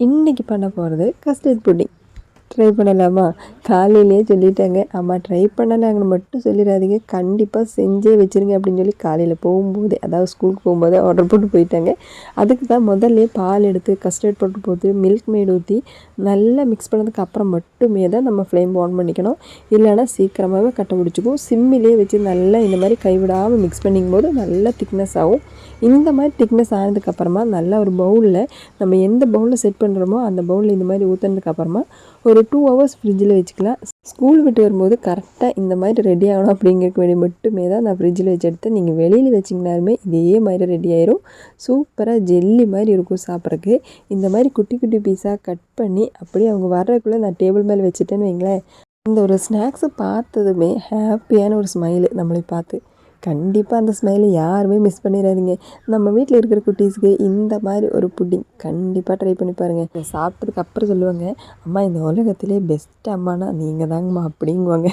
இன்றைக்கி பண்ண போகிறது கஸ்டர்ட் புட்டிங். ட்ரை பண்ணலாமா? காலையிலேயே சொல்லிட்டாங்க, அம்மா ட்ரை பண்ணலாங்கன்னு மட்டும் சொல்லிடாதீங்க, கண்டிப்பாக செஞ்சே வச்சுருங்க அப்படின்னு சொல்லி காலையில் போகும்போதே, அதாவது ஸ்கூலுக்கு போகும்போதே ஆர்டர் போட்டு போயிட்டாங்க. அதுக்கு தான் முதல்ல பால் எடுத்து கஸ்டர்ட் போட்டு மில்க் மேட் ஊற்றி நல்லா மிக்ஸ் பண்ணதுக்கு அப்புறம் மட்டுமே தான் நம்ம ஃப்ளேம் ஆன் பண்ணிக்கணும். இல்லைனா சீக்கிரமாகவே கட்டை பிடிச்சிக்கும். சிம்மிலே வச்சு நல்லா இந்த மாதிரி கைவிடாமல் மிக்ஸ் பண்ணிக்கும்போது நல்லா திக்னஸ் ஆகும். இந்த மாதிரி திக்னஸ் ஆனதுக்கப்புறமா நல்லா ஒரு பவுலில், நம்ம எந்த பவுலில் செட் பண்ணுறோமோ அந்த பவுலில் இந்த மாதிரி ஊற்றினதுக்கப்புறமா ஒரு 2 ஹவர்ஸ் ஃப்ரிட்ஜில் வச்சுக்கலாம். ஸ்கூல் விட்டு வரும்போது கரெக்டாக இந்த மாதிரி ரெடி ஆகணும் அப்படிங்கிறக்கு வேண்டி மட்டுமே தான் நான் ஃப்ரிட்ஜில் வச்சு எடுத்தேன். நீங்கள் வெளியில் வச்சிங்கனாலுமே இதே மாதிரி ரெடி ஆயிரும். சூப்பராக ஜெல்லி மாதிரி இருக்கும் சாப்பிட்றக்கு. இந்த மாதிரி குட்டி குட்டி பீஸாக கட் பண்ணி அப்படியே அவங்க வர்றதுக்குள்ளே நான் டேபிள் மேலே வச்சுட்டேன்னு வைங்களேன், இந்த ஒரு ஸ்நாக்ஸை பார்த்ததுமே ஹாப்பியான ஒரு ஸ்மைலு நம்மளை பார்த்து. கண்டிப்பாக அந்த ஸ்மைலை யாருமே மிஸ் பண்ணிடாதீங்க. நம்ம வீட்டில் இருக்கிற குட்டீஸுக்கு இந்த மாதிரி ஒரு புட்டிங் கண்டிப்பாக ட்ரை பண்ணி பாருங்கள். சாப்பிட்டதுக்கு அப்புறம் சொல்லுவாங்க, அம்மா இந்த உலகத்திலே பெஸ்ட் அம்மானா நீங்கள் தாங்கம்மா அப்படிங்குவாங்க.